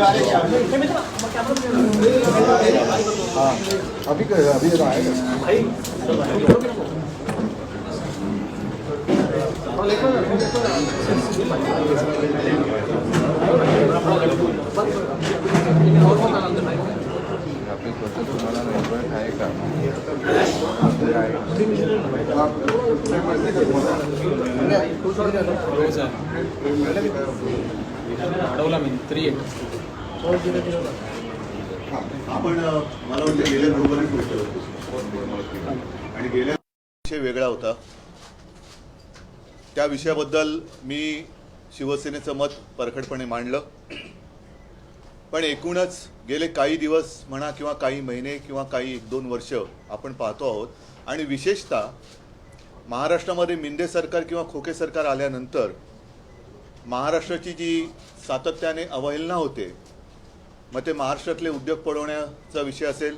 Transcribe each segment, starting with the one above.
अभी अडवला मी 3-8 आपण मला वाटतं गेल्या बरोबरच भेटलो आणि गेल्या विषय वेगळा होता. त्या विषयाबद्दल मी शिवसेनेचं मत परखडपणे मांडलं. पण एकूणच गेले काही दिवस म्हणा किंवा काही महिने किंवा काही 1-2 वर्ष आपण पाहतो आहोत आणि विशेषतः महाराष्ट्रामध्ये मिंदे सरकार किंवा खोके सरकार आल्यानंतर महाराष्ट्राची जी सातत्याने अवहेलना होते, मग ते महाराष्ट्रातले उद्योग पळवण्याचा विषय असेल,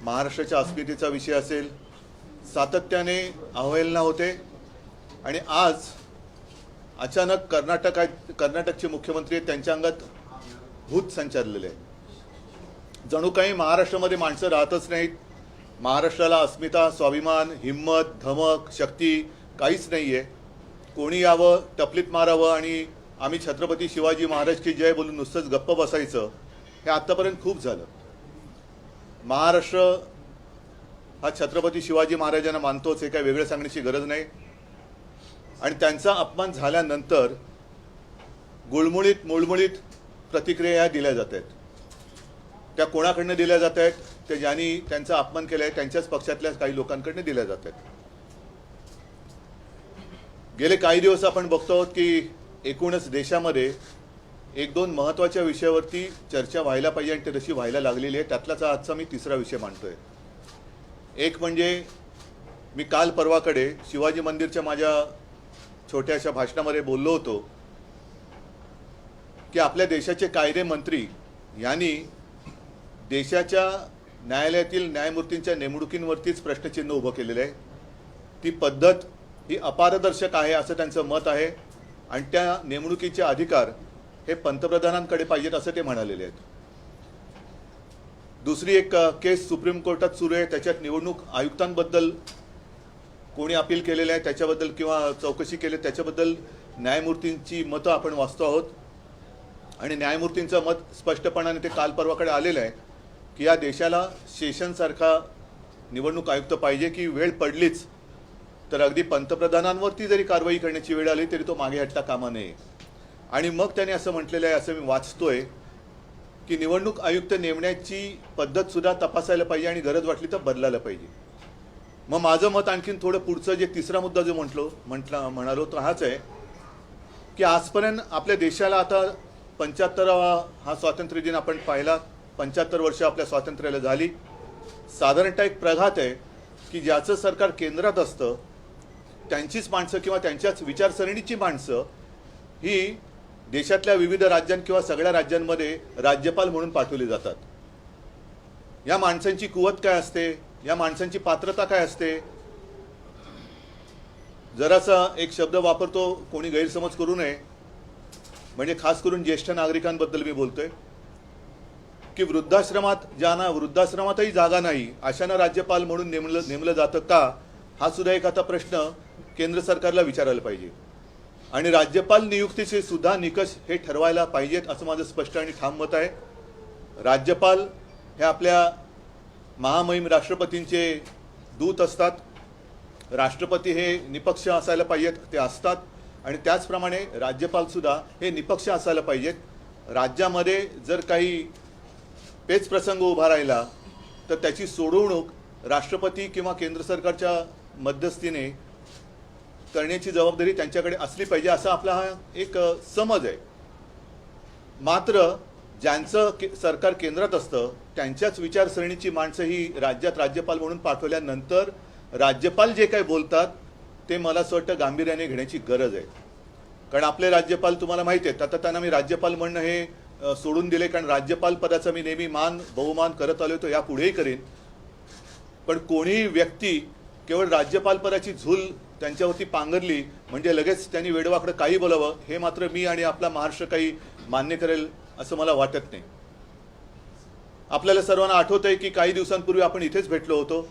महाराष्ट्राच्या अस्मितेचा विषय असेल, सातत्याने अवहेलना होते. आणि आज अचानक कर्नाटकचे मुख्यमंत्री त्यांच्या अंगात भूत संचारलेले आहे. जणू काही महाराष्ट्रामध्ये माणसं राहतच नाहीत, महाराष्ट्राला अस्मिता, स्वाभिमान, हिम्मत, धमक, शक्ती काहीच नाही आहे. कोणी यावं, टपलीत मारावं आणि आम्ही छत्रपती शिवाजी महाराज की जय बोलून नुसतंच गप्प बसायचं, हे आत्तापर्यंत खूप झालं. महाराष्ट्र हा छत्रपती शिवाजी महाराजांना मानतोच, हे काय वेगळं सांगण्याची गरज नाही. आणि त्यांचा अपमान झाल्यानंतर मुळमुळीत प्रतिक्रिया दिल्या जात आहेत. त्या कोणाकडनं दिल्या जात आहेत? ते ज्यांनी त्यांचा अपमान केला आहे त्यांच्याच पक्षातल्या काही लोकांकडनं दिल्या जात आहेत. गेले काही दिवस आपण बघतो आहोत की एकूणच देशामध्ये 1-2 महत्त्वाच्या विषयावरती चर्चा व्हायला पाहिजे आणि ते तशी व्हायला लागलेली आहे. त्यातलाच आजचा मी तिसरा विषय मांडतोय. एक म्हणजे मी काल परवाकडे शिवाजी मंदिरच्या माझ्या छोट्याशा भाषणामध्ये बोललो होतो की आपल्या देशाचे कायदे मंत्री यांनी देशाच्या न्यायालयातील न्यायमूर्तींच्या नेमणुकींवरतीच प्रश्नचिन्ह उभं केलेलं आहे. ती पद्धत ही अपारदर्शक आहे असं त्यांचं मत आहे आणि त्या नेमणुकीचे अधिकार हे पंतप्रधानांकडे पाहिजेत असं ते म्हणालेले आहेत. दुसरी एक केस सुप्रीम कोर्टात सुरू आहे, त्याच्यात निवडणूक आयुक्तांबद्दल कोणी अपील केलेलं आहे त्याच्याबद्दल किंवा चौकशी केली त्याच्याबद्दल न्यायमूर्तींची मतं आपण वाचतो आहोत. आणि न्यायमूर्तींचं मत स्पष्टपणाने ते काल परवाकडे आलेलं आहे की या देशाला सेशनसारखा निवडणूक आयुक्त पाहिजे की वेळ पडलीच तर अगदी पंतप्रधानांवरती जरी कारवाई करण्याची वेळ आली तरी तो मागे हटता कामा नये. आणि मग त्याने असं म्हटलेलं आहे, असं मी वाचतोय की निवडणूक आयुक्त नेमण्याची पद्धतसुद्धा तपासायला पाहिजे आणि गरज वाटली तर बदलायला पाहिजे. मग माझं मत आणखीन थोडं पुढचं जे तिसरा मुद्दा जो म्हणालो तो हाच आहे की आजपर्यंत आपल्या देशाला आता 75वा हा स्वातंत्र्य दिन आपण पाहिला. 75 वर्ष आपल्या स्वातंत्र्याला झाली. साधारणतः एक प्रघात आहे की ज्याचं सरकार केंद्रात असतं त्यांचीच माणसं किंवा त्यांच्याच विचारसरणीची माणसं ही देशातल्या विविध राज्यां किंवा सगळ्या राज्यांमध्ये राज्यपाल म्हणून पाठवली जातात. या माणसांची कुवत काय असते, या माणसांची पात्रता काय असते? जरासा एक शब्द वापरतो, कोणी गैरसमज करू नये, म्हणजे खास करून ज्येष्ठ नागरिकांबद्दल मी बोलतोय की वृद्धाश्रमातही जागा नाही अशांना राज्यपाल म्हणून नेमलं जातं का, हा सुद्धा एक आता प्रश्न केंद्र सरकारला विचारायला पाहिजे. आणि राज्यपाल नियुक्तीचे सुद्धा निकष हे ठरवायला पाहिजेत असं माझं स्पष्ट आणि ठाम मत आहे. राज्यपाल हे आपल्या महामहिम राष्ट्रपतींचे दूत असतात. राष्ट्रपती हे निपक्ष असायला पाहिजेत, ते असतात. आणि त्याचप्रमाणे राज्यपालसुद्धा हे निपक्ष असायला पाहिजेत. राज्यामध्ये जर काही पेच प्रसंग उभा राहिला तर त्याची सोडवणूक राष्ट्रपती किंवा केंद्र सरकारच्या मध्यस्थीने करण्याची जबाबदारी त्यांच्याकडे असली पाहिजे असा आपला हा एक समज आहे. मात्र ज्यांचं सरकार केंद्रात असतं त्यांच्याच विचारसरणीची माणसं ही राज्यात राज्यपाल म्हणून पाठवल्यानंतर राज्यपाल जे काही बोलतात ते मला असं वाटतं गांभीर्याने घेण्याची गरज आहे. कारण आपले राज्यपाल तुम्हाला माहिती आहेत, आता त्यांना मी राज्यपाल म्हणणं हे सोडून दिले, कारण राज्यपाल पदाचा मी नेहमी बहुमान करत आलो, तो यापुढेही करेन. पण कोणीही व्यक्ती केवळ राज्यपाल पदाची झूल त्यांच्यावरती पांघरली म्हणजे लगेच त्यांनी वेडवाकडं काही बोलावं, हे मात्र मी आणि आपला महाराष्ट्र काही मान्य करेल असं मला वाटत नाही. आपल्याला सर्वांना आठवत आहे की काही दिवसांपूर्वी आपण इथेच भेटलो होतो,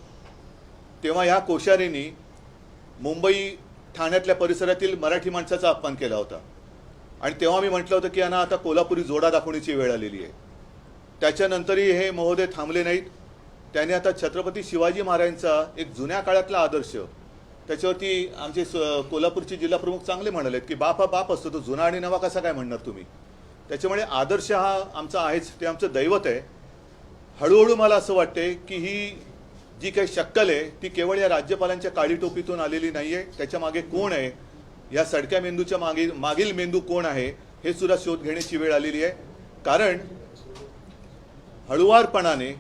तेव्हा ह्या कोश्यारींनी मुंबई ठाण्यातल्या परिसरातील मराठी माणसाचा अपमान केला होता आणि तेव्हा मी म्हटलं होतं की यांना आता कोल्हापुरी जोडा दाखवण्याची वेळ आलेली आहे. त्याच्यानंतरही हे महोदय थांबले नाहीत. त्याने आता छत्रपती शिवाजी महाराजांचा एक जुन्या काळातला आदर्श, त्याच्यावरती आमचे कोल्हापूरचे जिल्हाप्रमुख चांगले म्हणालेत की बाप हा बाप असतो, तो जुना आणि नवा कसा काय म्हणणार तुम्ही. त्याच्यामुळे आदर्श हा आमचा आहेच, ते आमचं दैवत आहे. हळूहळू मला असं वाटते की ही जी काही शक्कल आहे ती केवळ या राज्यपालांच्या काळी टोपीतून आलेली नाही आहे. त्याच्या मागे कोण आहे, या सडक्या मेंदूच्या मागील मेंदू कोण आहे हे सुद्धा शोध घेण्याची वेळ आलेली आहे. कारण हळुवारपणाने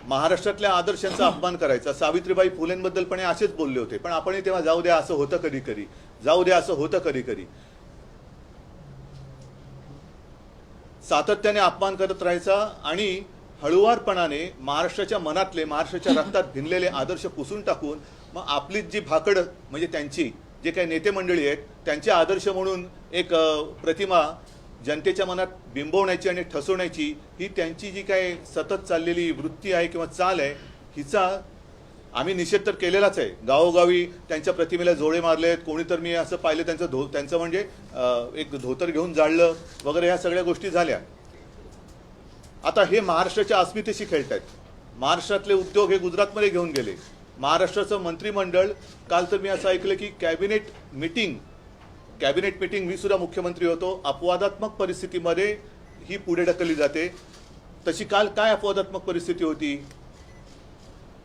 महाराष्ट्रातल्या आदर्शांचा अपमान करायचा. सावित्रीबाई फुलेंबद्दल पण असेच बोलले होते, पण आपण तेव्हा जाऊ द्या असं होतं कधी कधी, जाऊ द्या असं होतं कधी कधी. सातत्याने अपमान करत राहायचा आणि हळुवारपणाने महाराष्ट्राच्या मनातले, महाराष्ट्राच्या रक्तात भिनलेले आदर्श पुसून टाकून मग आपली जी भाकड म्हणजे त्यांची जे काही नेते मंडळी आहेत त्यांचे आदर्श म्हणून एक प्रतिमा जनतेच्या मनात बिंबवण्याची आणि ठसवण्याची ही त्यांची जी काही सतत चाललेली वृत्ती आहे किंवा चाल आहे, हिचा आम्ही निषेध तर केलेलाच आहे. गावोगावी त्यांच्या प्रतिमेला जोडे मारलेत, कोणी तर मी असं पाहिलं त्यांचं म्हणजे एक धोतर घेऊन जाळलं वगैरे, ह्या सगळ्या गोष्टी झाल्या. आता हे महाराष्ट्राच्या अस्मितेशी खेळत आहेत. महाराष्ट्रातले उद्योग हे गुजरातमध्ये घेऊन गेले. महाराष्ट्राचं मंत्रिमंडळ, काल तर मी असं ऐकलं की कॅबिनेट मिटिंग, मी सुद्धा मुख्यमंत्री होतो, अपवादात्मक परिस्थितीमध्ये ही पुढे ढकलली जाते. तशी काल काय अपवादात्मक परिस्थिती होती,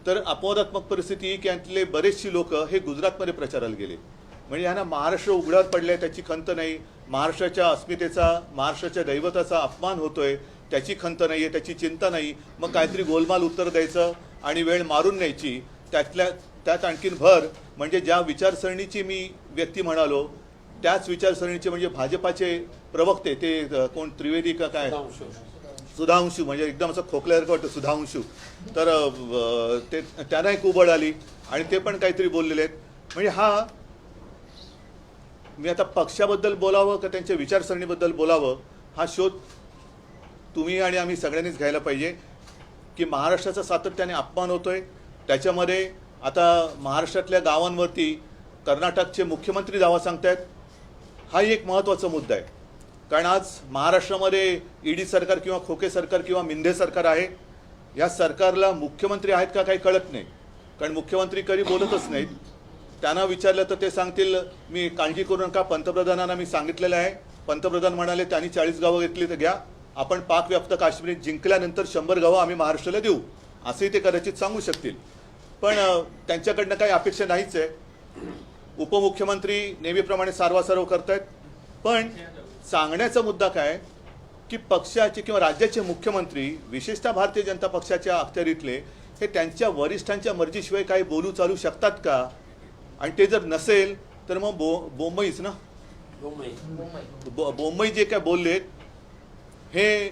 तर अपवादात्मक परिस्थिती की यातले बरेचशी लोक हे गुजरातमध्ये प्रचाराला गेले. म्हणजे यांना महाराष्ट्र उघड्यावर पडले त्याची खंत नाही, महाराष्ट्राच्या अस्मितेचा, महाराष्ट्राच्या दैवताचा अपमान होतोय त्याची खंत नाही आहे, त्याची चिंता नाही. मग काहीतरी गोलमाल उत्तर द्यायचं आणि वेळ मारून न्यायची. त्यात आणखीन भर म्हणजे ज्या विचारसरणीची मी व्यक्ती म्हणालो त्याच विचारसरणीचे म्हणजे भाजपाचे प्रवक्ते, ते कोण त्रिवेदी का काय, सुधांशू, म्हणजे एकदम असं खोकल्यासारखं वाटतं सुधांशू, तर ते त्यांना एक उबळ आली आणि ते पण काहीतरी बोललेले आहेत. म्हणजे हा, मी आता पक्षाबद्दल बोलावं का त्यांच्या विचारसरणीबद्दल बोलावं हा शोध तुम्ही आणि आम्ही सगळ्यांनीच घ्यायला पाहिजे की महाराष्ट्राचा सातत्याने अपमान होतोय. त्याच्यामध्ये आता महाराष्ट्रातल्या गावांवरती कर्नाटकचे मुख्यमंत्री दावा सांगतायत. हाही एक महत्त्वाचा मुद्दा आहे. कारण आज महाराष्ट्रामध्ये ईडी सरकार किंवा खोके सरकार किंवा मिंधे सरकार आहे. या सरकारला मुख्यमंत्री आहेत का काही कळत नाही, कारण मुख्यमंत्री कधी बोलतच नाहीत. त्यांना विचारलं तर ते सांगतील मी काळजी करू नका, पंतप्रधानांना मी सांगितलेलं आहे. पंतप्रधान म्हणाले त्यांनी 40 गावं घेतली तर घ्या, आपण पाकव्याप्त काश्मीर जिंकल्यानंतर 100 गावं आम्ही महाराष्ट्राला देऊ, असंही ते कदाचित सांगू शकतील. पण त्यांच्याकडनं काही अपेक्षा नाहीच आहे. उपमुख्यमंत्री नेहमीप्रमाणे सारवासारव करतायत. पण सांगण्याचा मुद्दा काय की पक्षाचे किंवा राज्याचे मुख्यमंत्री, विशेषतः भारतीय जनता पक्षाच्या अखत्यारीतले, हे त्यांच्या वरिष्ठांच्या मर्जीशिवाय काही बोलू चालू शकतात का. आणि ते जर नसेल तर मग बोंबईच ना, बोंबई जे काय बोललेत हे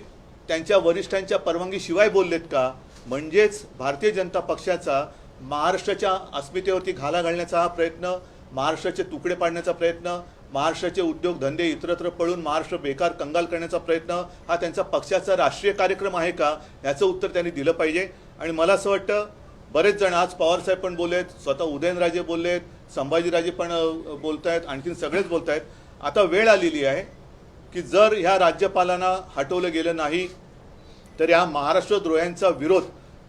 त्यांच्या वरिष्ठांच्या परवानगीशिवाय बोललेत का. म्हणजेच भारतीय जनता पक्षाचा महाराष्ट्राच्या अस्मितेवरती घाला घालण्याचा हा प्रयत्न, महाराष्ट्राचे तुकडे पाडण्याचा प्रयत्न, महाराष्ट्राचे उद्योगधंदे इतरत्र पळून महाराष्ट्र बेकार कंगाल करण्याचा प्रयत्न हा त्यांचा पक्षाचा राष्ट्रीय कार्यक्रम आहे का, याचं उत्तर त्यांनी दिलं पाहिजे. आणि मला असं वाटतं बरेच जण, आज पवारसाहेब पण बोललेत, स्वतः उदयनराजे बोललेत, संभाजीराजे पण बोलत आहेत, आणखीन सगळेच बोलत आहेत. आता वेळ आलेली आहे की जर ह्या राज्यपालांना हटवलं गेलं नाही तर ह्या महाराष्ट्रद्रोह्यांचा विरोध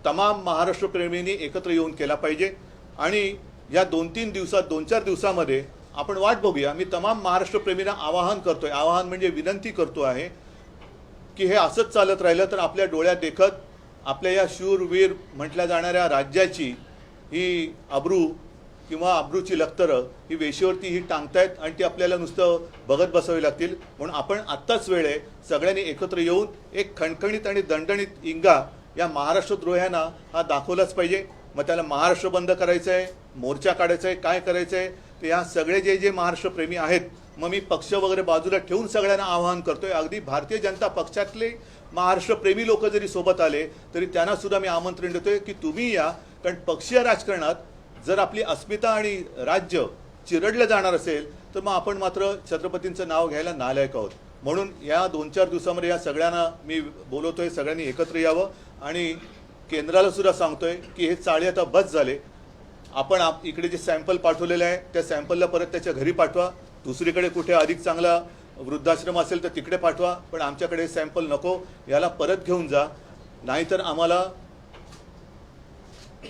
तमाम महाराष्ट्रप्रेमींनी एकत्र येऊन केला पाहिजे. आणि या 2-3 दिवसात, 2-4 दिवसामध्ये आपण वाट बघूया. मी तमाम महाराष्ट्रप्रेमींना आवाहन म्हणजे विनंती करतो आहे की हे असंच चालत राहिलं तर आपल्या डोळ्यात देखत आपल्या या शूरवीर म्हटल्या जाणाऱ्या राज्याची ही अब्रू किंवा अब्रूची लखतरं ही वेशीवरती ही टांगतायत आणि ती आपल्याला नुसतं बघत बसावी लागतील. म्हणून आपण आत्ताच वेळ आहे सगळ्यांनी एकत्र येऊन एक खणखणीत आणि दणदणीत इंगा या महाराष्ट्रद्रोह्यांना हा दाखवलाच पाहिजे. मग त्याला महाराष्ट्र बंद करायचं आहे, मोर्चा काढायचा आहे, काय करायचं आहे ते ह्या सगळे जे महाराष्ट्रप्रेमी आहेत, मग मी पक्ष वगैरे बाजूला ठेवून सगळ्यांना आवाहन करतोय. अगदी भारतीय जनता पक्षातले महाराष्ट्रप्रेमी लोक जरी सोबत आले तरी त्यांना सुद्धा मी आमंत्रण देतोय की तुम्ही या. कारण पक्षीय राजकारणात जर आपली अस्मिता आणि राज्य चिरडलं जाणार असेल तर मग आपण मात्र छत्रपतींचं नाव घ्यायला नालायक आहोत. म्हणून या 2-4 दिवसामध्ये या सगळ्यांना मी बोलवतोय, सगळ्यांनी एकत्र यावं आणि केंद्राला सुद्धा सांगतोय की हे चाळे आता बस झाले. आपण इकडे जे सॅम्पल पाठवलेले आहे त्या सॅम्पलला परत त्याच्या घरी पाठवा. दुसरीकडे कुठे अधिक चांगला वृद्धाश्रम असेल तर तिकडे पाठवा, पण आमच्याकडे सॅम्पल नको, याला परत घेऊन जा. नाहीतर आम्हाला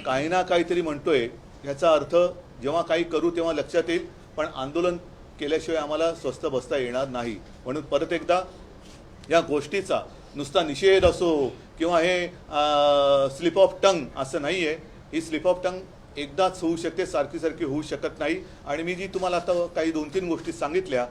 काही ना काहीतरी म्हणतोय ह्याचा अर्थ जेव्हा काही करू तेव्हा लक्षात येईल, पण आंदोलन केल्याशिवाय आम्हाला स्वस्थ बसता येणार नाही. म्हणून परत एकदा या गोष्टीचा नुसता निषेध असो किंवा हे स्लिप ऑफ टंग असं नाही आहे. ही स्लिप ऑफ टंग एकदाच होऊ शकते, सारखी सारखी होऊ शकत नाही. आणि मी जी तुम्हाला आता काही 2-3 गोष्टी सांगितल्या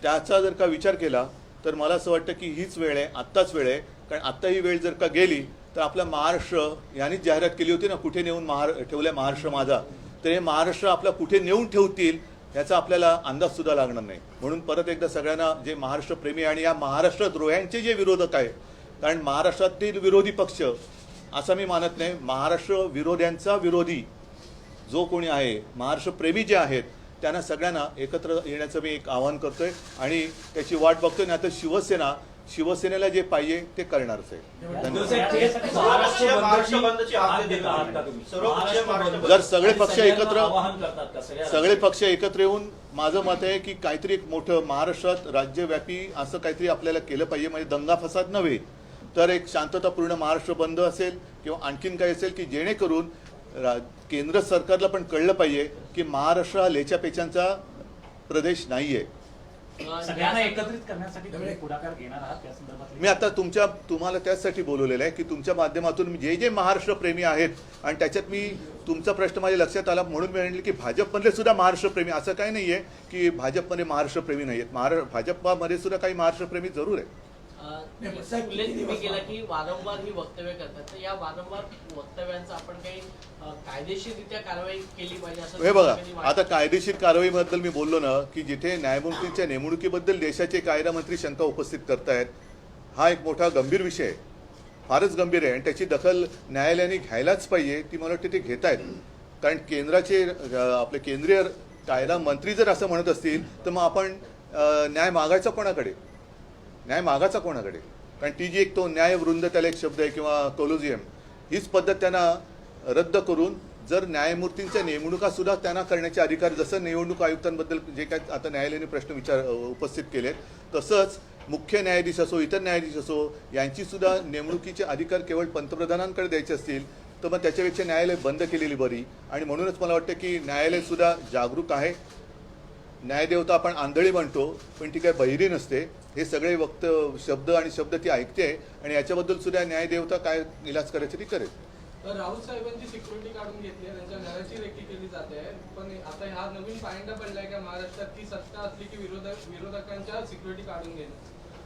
त्याचा जर का विचार केला तर मला असं वाटतं की हीच वेळ आहे, आत्ताच वेळ आहे. कारण आत्ता ही वेळ जर का गेली तर आपला महाराष्ट्र यांनीच जाहिरात केली होती ना, कुठे नेऊन ठेवलं महाराष्ट्र माझा, तर हे महाराष्ट्र आपला कुठे नेऊन ठेवतील याचा आपल्याला अंदाजसुद्धा लागणार नाही. म्हणून परत एकदा सगळ्यांना जे महाराष्ट्रप्रेमी आणि या महाराष्ट्रद्रोह्यांचे जे विरोधक आहे, कारण महाराष्ट्रातील विरोधी पक्ष असं मी मानत नाही, महाराष्ट्र विरोध्यांचा विरोधी जो कोणी आहे, महाराष्ट्रप्रेमी जे आहेत त्यांना सगळ्यांना एकत्र येण्याचं मी एक आवाहन करतोय आणि त्याची वाट बघतोय. नाही तर शिवसेनेला जे पाहिजे ते करणारच आहे. जर सगळे पक्ष एकत्र येऊन माझं मत आहे की काहीतरी एक मोठं महाराष्ट्रात राज्यव्यापी असं काहीतरी आपल्याला केलं पाहिजे. म्हणजे दंगा फसाद नव्हे तर एक शांततापूर्ण महाराष्ट्र बंद असेल किंवा आणखीन काही असेल की जेणेकरून केंद्र सरकारला पण कळलं पाहिजे की महाराष्ट्र हा लेच्यापेचांचा प्रदेश नाही आहे. सगळ्यांना एकत्रित करण्यासाठी तुम्ही पुढाकार घेणार आहात त्या संदर्भात? मी आता तुम्हाला त्याचसाठी बोलवलेलं आहे की तुमच्या माध्यमातून जे जे महाराष्ट्र प्रेमी आहेत आणि त्याच्यात मी तुमचा प्रश्न माझ्या लक्षात आला म्हणून मी म्हणले की भाजपमधले सुद्धा महाराष्ट्रप्रेमी, असं काही नाही आहे की भाजपमध्ये महाराष्ट्रप्रेमी नाही आहेत. भाजपमध्ये सुद्धा काही महाराष्ट्रप्रेमी जरूर आहे. उल्लेख तुम्ही केला की वारंवार ही वक्तव्य करतात, तर या वारंवार वक्तव्यांचा आपण काही कायदेशीररित्या कारवाई केली पाहिजे असं हे बघा, आता कायदेशीर कारवाईबद्दल मी बोललो ना की जिथे न्यायमूर्तींच्या नेमणुकीबद्दल देशाचे कायदा मंत्री शंका उपस्थित करतायत, हा एक मोठा गंभीर विषय आहे, फारच गंभीर आहे आणि त्याची दखल न्यायालयाने घ्यायलाच पाहिजे. ती मला वाटते ते घेत आहेत. कारण केंद्राचे आपले केंद्रीय कायदा मंत्री जर असं म्हणत असतील तर मग आपण न्याय मागायचा कोणाकडे? कारण ती जी एक तो न्यायवृंद त्याला एक शब्द आहे किंवा कोलोजियम, हीच पद्धत त्यांना रद्द करून जर न्यायमूर्तींच्या नेमणुका सुद्धा त्यांना करण्याचे अधिकार, जसं निवडणूक आयुक्तांबद्दल जे काय आता न्यायालयाने प्रश्न उपस्थित केलेत, तसंच मुख्य न्यायाधीश असो इतर न्यायाधीश असो यांची सुद्धा नेमणुकीचे अधिकार केवळ पंतप्रधानांकडे द्यायचे असतील तर मग त्याच्यापेक्षा न्यायालय बंद केलेली बरी. आणि म्हणूनच मला वाटतं की न्यायालय सुद्धा जागरूक आहे. न्यायदेवता आपण आंधळी म्हणतो पण ती काय बहिरी नसते. हे सगळे शब्द ती ऐकते आणि याच्याबद्दल सुद्धा न्यायदेवता काय इलाज करायची ती करेल. राहुल साहेबांची सिक्युरिटी काढून घेतली आहे, त्यांच्या घराची रेकी केली जाते, पण आता हा नवीन फायदा पडलाय का महाराष्ट्रात ती सत्ता असली की विरोधकांच्या सिक्युरिटी काढून घेणं?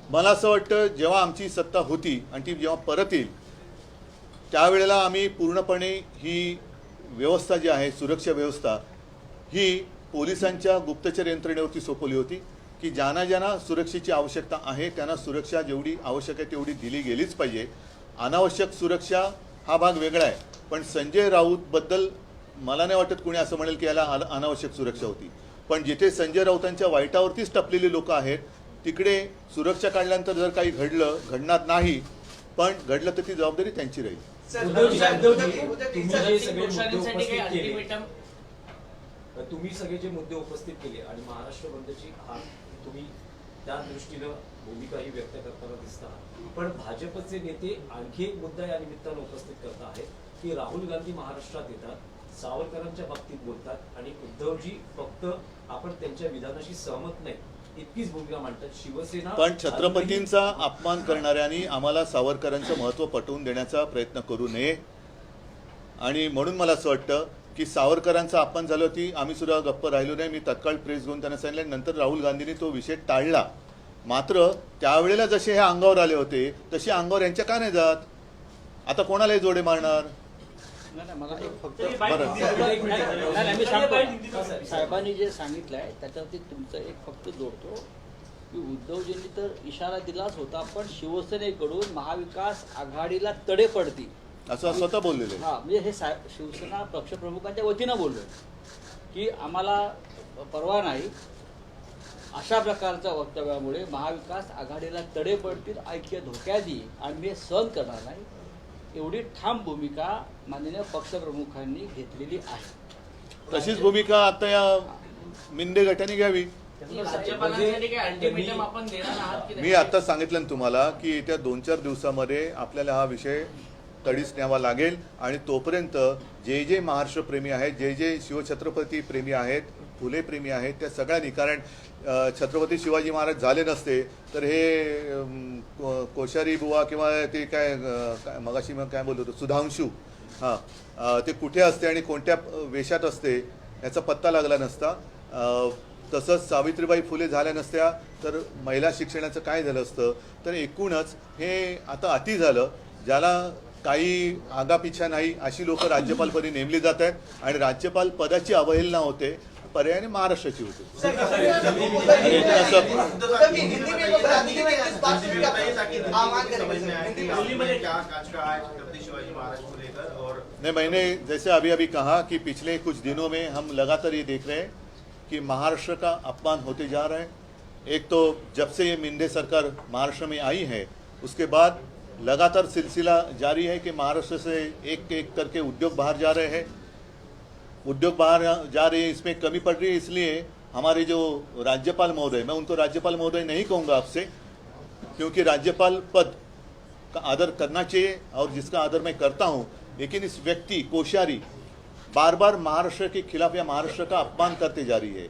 मला असं वाटतं जेव्हा आमची सत्ता होती आणि ती जेव्हा परत येईल त्यावेळेला आम्ही पूर्णपणे ही व्यवस्था जी आहे, सुरक्षा व्यवस्था, ही पोलिसांच्या गुप्तचर यंत्रणेवरती सोपवली होती की ज्यांना सुरक्षेची आवश्यकता आहे त्यांना सुरक्षा जेवढी आवश्यक आहे तेवढी दिली गेलीच पाहिजे. अनावश्यक सुरक्षा हा भाग वेगळा आहे, पण संजय राऊतबद्दल मला नाही वाटत कोणी असं म्हणेल की याला अनावश्यक सुरक्षा होती. पण जिथे संजय राऊतांच्या वाईटावरतीच टपलेली लोक आहेत तिकडे सुरक्षा काढल्यानंतर जर काही घडणार नाही, पण घडलं तर ती जबाबदारी त्यांची राहील. तुम्ही सगळे जे मुद्दे उपस्थित केले आणि महाराष्ट्र बंदची तुम्ही त्या दृष्टीनं भूमिकाही व्यक्त करताना दिसता, पण भाजपचे नेते आणखी एक मुद्दा या निमित्तानं उपस्थित करत आहेत की राहुल गांधी महाराष्ट्रात येतात, सावरकरांच्या बाबतीत बोलतात आणि उद्धवजी फक्त आपण त्यांच्या विधानाशी सहमत नाही इतकीच भूमिका मांडतात. शिवसेना पण छत्रपतींचा अपमान करणाऱ्यांनी आम्हाला सावरकरांचं महत्त्व पटवून देण्याचा प्रयत्न करू नये. आणि म्हणून मला असं वाटतं की सावरकरांचा अपमान झालं की आम्ही सुद्धा गप्प राहिलो नाही. मी तत्काळ प्रेस घेऊन त्यांना सांगितलं. नंतर राहुल गांधींनी तो विषय टाळला. मात्र त्यावेळेला जसे हे अंगावर आले होते तसे अंगावर यांच्या का नाही जात? आता कोणालाही जोडे मारणार? मला फक्त साहेबांनी जे सांगितलं आहे त्याच्यावरती तुमचं एक फक्त जोडतो की उद्धवजींनी तर इशारा दिलाच होता, पण शिवसेनेकडून महाविकास आघाडीला तडे पडतील असं स्वतः बोललेले. हां, म्हणजे हे शिवसेना पक्षप्रमुखांच्या वतीनं बोललो की आम्हाला परवा नाही अशा प्रकारच्या वक्तव्यामुळे महाविकास आघाडीला तडे पडतील, ऐक्य धोक्यात येईल आणि मी हे सहन करणार नाही, एवढी ठाम भूमिका माननीय पक्षप्रमुखांनी घेतलेली आहे. तशीच भूमिका आता या मिंदे गटाने घ्यावी. राज्यपालांसाठी काही अल्टिमेटम आपण देणार आहात की नाही? मी आता सांगितलं ना तुम्हाला की येत्या 2-4 दिवसामध्ये आपल्याला हा विषय तडीस न्यावा लागेल आणि तोपर्यंत जे जे महाराष्ट्र प्रेमी आहेत, जे जे शिवछत्रपती प्रेमी आहेत, फुले प्रेमी आहेत, त्या सगळ्यांनी, कारण छत्रपती शिवाजी महाराज झाले नसते तर हे कोश्यारी बुवा किंवा ते काय मगाशी मग काय बोलत होतो सुधांशू, हां, ते कुठे असते आणि कोणत्या वेशात असते याचा पत्ता लागला नसता. तसंच सावित्रीबाई फुले झाल्या नसत्या तर महिला शिक्षणाचं काय झालं असतं. तर एकूणच हे आता अति झालं. ज्याला काही आगापिछा नाही अशी लोक राज्यपालपदी नेमली जात आहेत आणि राज्यपाल पदाची अवहेलना होते, पर्यायाने महाराष्ट्राची होते. नहीं, मैंने जैसे अभी अभी कहा कि पिछले कुछ दिनों में हम लगातार ये देख रहे हैं कि महाराष्ट्र का अपमान होते जा रहा है. एक तो जब से ये मिंदे सरकार महाराष्ट्र में आई है उसके बाद लगातार सिलसिला जारी है कि महाराष्ट्र से एक एक करके उद्योग बाहर जा रहे हैं. उद्योग बाहर जा रहे हैं, इसमें कमी पड़ रही है. इसलिए हमारे जो राज्यपाल महोदय, मैं उनको राज्यपाल महोदय नहीं कहूँगा आपसे, क्योंकि राज्यपाल पद का आदर करना चाहिए और जिसका आदर मैं करता हूँ, लेकिन इस व्यक्ति कोश्यारी बार बार महाराष्ट्र के खिलाफ या महाराष्ट्र का अपमान करते जा रही है.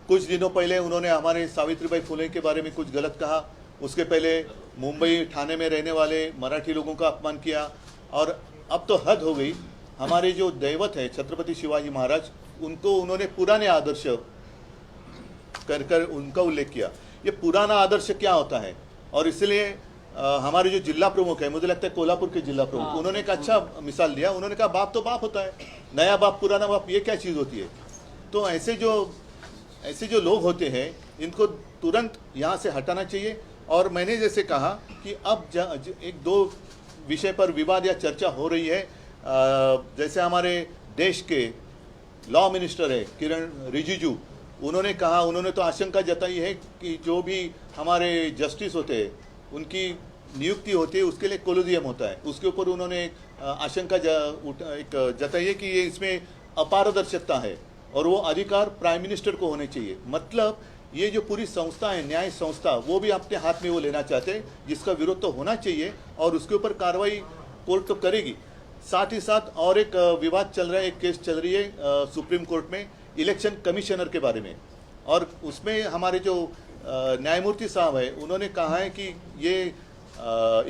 कुछ दिनों पहले उन्होंने हमारे सावित्रीबाई फुले के बारे में कुछ गलत कहा, उसके पहले मुंबई ठाणे में रहने वाले मराठी लोगों का अपमान किया, और अब तो हद हो गई. हमारे जो दैवत है छत्रपति शिवाजी महाराज, उनको उन्होंने पुराने आदर्श कर कर उनका उल्लेख किया. ये पुराना आदर्श क्या होता है, और इसलिए हमारे जो जिला प्रमुख है, मुझे लगता है कोल्हापुर के जिला प्रमुख, उन्होंने एक अच्छा मिसाल दिया. उन्होंने कहा बाप तो बाप होता है, नया बाप पुराना बाप ये क्या चीज़ होती है. तो ऐसे जो लोग होते हैं इनको तुरंत यहाँ से हटाना चाहिए. और मैंने जैसे कहा कि अब एक दो विषय पर विवाद या चर्चा हो रही है. जैसे हमारे देश के लॉ मिनिस्टर है किरण रिजिजू, उन्होंने कहा, उन्होंने तो आशंका जताई है कि जो भी हमारे जस्टिस होते हैं उनकी नियुक्ति होती है उसके लिए कोलोजियम होता है, उसके ऊपर उन्होंने आशंका जताई है कि ये इसमें अपारदर्शिता है और वो अधिकार प्राइम मिनिस्टर को होने चाहिए. मतलब ये जो पूरी संस्था है, न्याय संस्था, वो भी अपने हाथ में वो लेना चाहते हैं, जिसका विरोध तो होना चाहिए और उसके ऊपर कार्रवाई कोर्ट तो करेगी. साथ ही साथ और एक विवाद चल रहा है, एक केस चल रही है सुप्रीम कोर्ट में इलेक्शन कमिश्नर के बारे में, और उसमें हमारे जो न्यायमूर्ति साहब है उन्होंने कहा है कि ये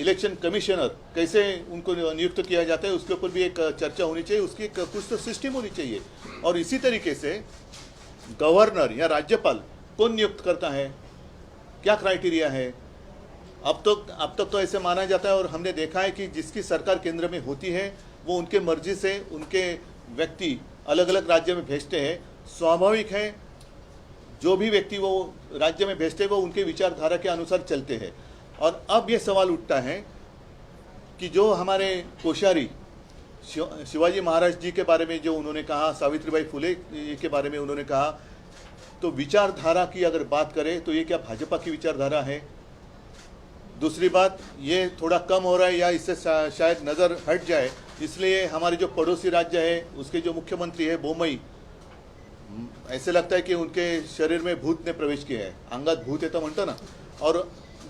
इलेक्शन कमिश्नर कैसे उनको नियुक्त किया जाता है उसके ऊपर भी एक चर्चा होनी चाहिए, उसकी एक कुछ तो सिस्टम होनी चाहिए. और इसी तरीके से गवर्नर या राज्यपाल कौन नियुक्त करता है, क्या क्राइटेरिया है. अब तक तो ऐसे माना जाता है और हमने देखा है कि जिसकी सरकार केंद्र में होती है वो उनके मर्जी से उनके व्यक्ति अलग अलग राज्य में भेजते हैं. स्वाभाविक है, जो भी व्यक्ति वो राज्य में भेजते हैं वो उनके विचारधारा के अनुसार चलते हैं. और अब ये सवाल उठता है कि जो हमारे कोश्यारी शिवाजी महाराज जी के बारे में जो उन्होंने कहा, सावित्रीबाई फुले के बारे में उन्होंने कहा, तो विचारधारा की अगर बात करें तो ये क्या भाजपा की विचारधारा है. दूसरी बात, ये थोड़ा कम हो रहा है या इससे शायद नज़र हट जाए, इसलिए हमारे जो पड़ोसी राज्य है उसके जो मुख्यमंत्री है बोमई, ऐसे लगता है कि उनके शरीर में भूत ने प्रवेश किया है, अंगात भूत है तो म्हणतो ना. और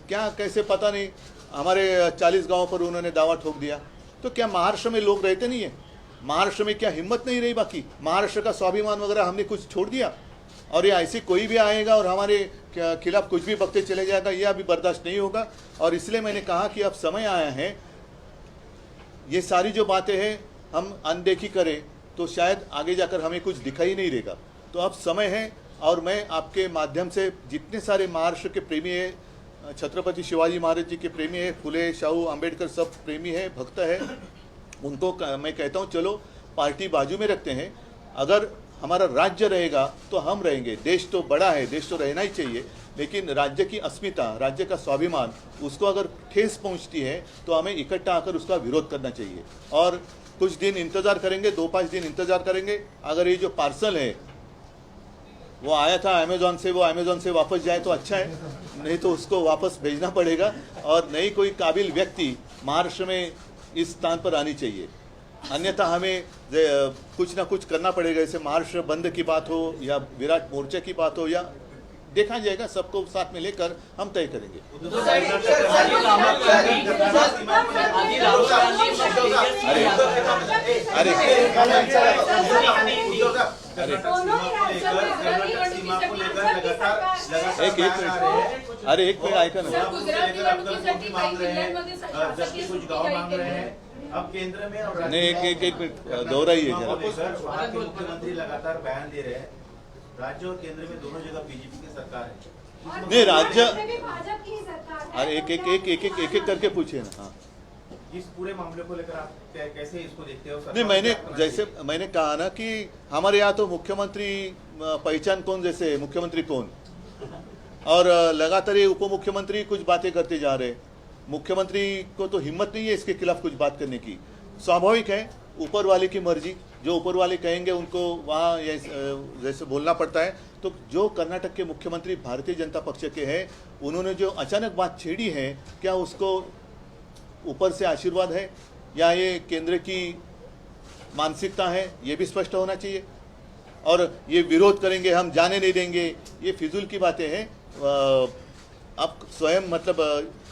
क्या कैसे पता नहीं, हमारे 40 गाँव पर उन्होंने दावा ठोक दिया. तो क्या महाराष्ट्र में लोग रहते नहीं है, महाराष्ट्र में क्या हिम्मत नहीं रही, बाकी महाराष्ट्र का स्वाभिमान वगैरह हमने कुछ छोड़ दिया. और ये ऐसे कोई भी आएगा और हमारे खिलाफ कुछ भी बकते चले जाएगा, ये अभी बर्दाश्त नहीं होगा. और इसलिए मैंने कहा कि अब समय आया है, ये सारी जो बातें हैं हम अनदेखी करें तो शायद आगे जाकर हमें कुछ दिखाई नहीं देगा. तो अब समय है, और मैं आपके माध्यम से जितने सारे महाराष्ट्र के प्रेमी है, छत्रपति शिवाजी महाराज जी के प्रेमी है, फुले शाहू अम्बेडकर सब प्रेमी है, भक्त है, उनको मैं कहता हूँ चलो पार्टी बाजू में रखते हैं. अगर हमारा राज्य रहेगा तो हम रहेंगे. देश तो बड़ा है, देश तो रहना ही चाहिए, लेकिन राज्य की अस्मिता, राज्य का स्वाभिमान, उसको अगर ठेस पहुंचती है तो हमें इकट्ठा आकर उसका विरोध करना चाहिए. और कुछ दिन इंतज़ार करेंगे, 2-5 दिन इंतज़ार करेंगे. अगर ये जो पार्सल है वो आया था अमेजोन से, वो अमेजोन से वापस जाए तो अच्छा है, नहीं तो उसको वापस भेजना पड़ेगा और नई कोई काबिल व्यक्ति महाराष्ट्र में इस स्थान पर आनी चाहिए। अन्यथा हमें कुछ ना कुछ करना पड़ेगा। जैसे महाराष्ट्र बंद की बात हो या विराट मोर्चे की बात हो, या देखा जाएगा, सबको साथ में लेकर हम तय करेंगे। एक मिनट ऐका ना, अब केंद्र में और नहीं एक मिनट दोहराइए जरा। मुख्यमंत्री लगातार बयान दे रहे हैं, राज्य और केंद्र में दोनों जगह बीजेपी की सरकार है। नहीं राज्य, भाजपा की सरकार है। अरे एक करके पूछिए ना। हाँ, इस पूरे मामले को लेकर आप कैसे इसको देखते हो? नहीं मैंने कहा ना कि हमारे यहाँ तो मुख्यमंत्री पहचान कौन जैसे मुख्यमंत्री कौन, और लगातार ये उप मुख्यमंत्री कुछ बातें करते जा रहे हैं। मुख्यमंत्री को तो हिम्मत नहीं है इसके खिलाफ कुछ बात करने की। स्वाभाविक है, ऊपर वाले की मर्जी, जो ऊपर वाले कहेंगे उनको वहाँ जैसे बोलना पड़ता है। तो जो कर्नाटक के मुख्यमंत्री भारतीय जनता पक्ष के हैं, उन्होंने जो अचानक बात छेड़ी है, क्या उसको ऊपर से आशीर्वाद है या ये केंद्र की मानसिकता है, ये भी स्पष्ट होना चाहिए। और ये विरोध करेंगे, हम जाने नहीं देंगे, ये फिजूल की बातें हैं। आप स्वयं मतलब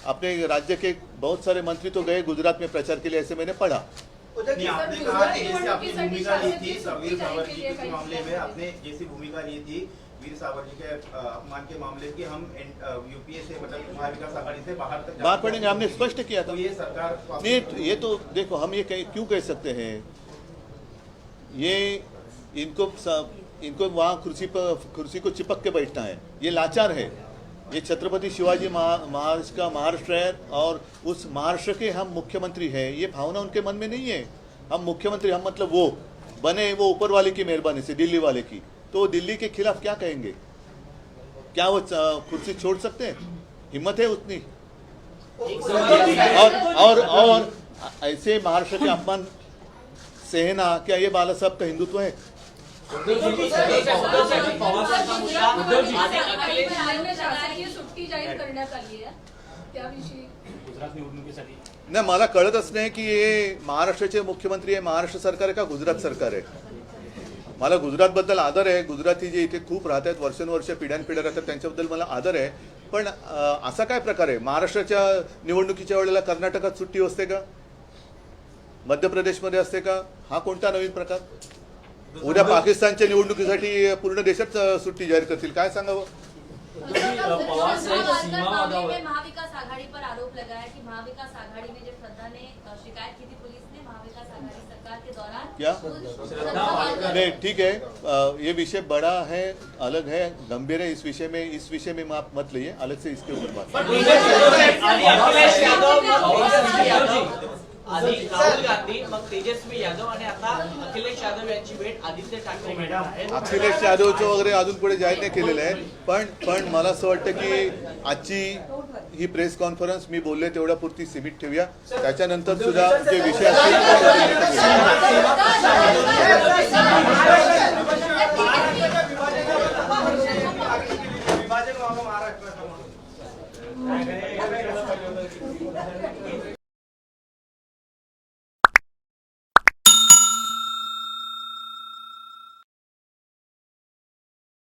अपने राज्य के बहुत सारे मंत्री तो गए गुजरात में प्रचार के लिए, ऐसे मैंने पढ़ा। नहीं, आपने कहा कि जैसे आपने भूमिका ली थी वीर सावरकर जी के मामले में, आपने जैसी भूमिका ली थी वीर सावरकर जी के अपमान के मामले की, हम यूपीए से मतलब महाविकास आघाड़ी से बाहर पड़ेंगे, हमने स्पष्ट किया था। तो ये सरकार नहीं, ये तो देखो, हम ये क्यों कह सकते हैं, ये इनको वहाँ कुर्सी को चिपक के बैठना है, ये लाचार है। ये छत्रपति शिवाजी महाराज का महाराष्ट्र है और उस महाराष्ट्र के हम मुख्यमंत्री हैं, ये भावना उनके मन में नहीं है। हम मुख्यमंत्री, हम मतलब वो बने वो ऊपर वाले की मेहरबानी से, दिल्ली वाले की। तो दिल्ली के खिलाफ क्या कहेंगे? क्या वो कुर्सी छोड़ सकते हैं? हिम्मत है उतनी? और ऐसे महाराष्ट्र के अपमान सहना, क्या ये बाला साहब का हिंदुत्व है? सुट्टी जाहीर करण्यात आली आहे त्याविषयी गुजरात निवडणुकीसाठी नाही, मला कळतच नाही की हे महाराष्ट्राचे मुख्यमंत्री आहे, महाराष्ट्र सरकार आहे का गुजरात सरकार आहे। मला गुजरातबद्दल आदर आहे, गुजराती जे इथे खूप राहत आहेत, वर्षानुवर्ष पिढ्यानपिढ्या राहतात, त्यांच्याबद्दल मला आदर आहे। पण असा काय प्रकार आहे? महाराष्ट्राच्या निवडणुकीच्या वेळेला कर्नाटकात सुट्टी असते का? मध्य प्रदेशमध्ये असते का? हा कोणता नवीन प्रकार? उद्या पाकिस्तानच्या निवडणुकीसाठी पूर्ण देशात सुट्टी जाहीर करतील, काय सांगावं? महाविकास आघाड़ी पर आरोप लगाया कि महाविकास आघाड़ी में जब श्रद्धा ने शिकायत की थी पुलिस ने महाविकास आघाड़ी सरकार के दौरान, क्या नहीं, ठीक है, ये विषय बड़ा है, अलग है, गंभीर है। इस विषय में आप मत लिए, अलग से इसके ऊपर बात। आधी राहुल गांधी, मग तेजस्वी यादव आणि आता अखिलेश यादव यांची भेट आदित्य ठाकरे घेणार आहेत। अखिलेश यादवचं वगैरे अजून पुढे जाहीर नाही केलेलं आहे, पण मला असं वाटतं की आजची ही प्रेस कॉन्फरन्स मी बोलले तेवढ्या पुरती सीमित ठेवूया, त्याच्यानंतर सुद्धा जे विषय महाराष्ट्र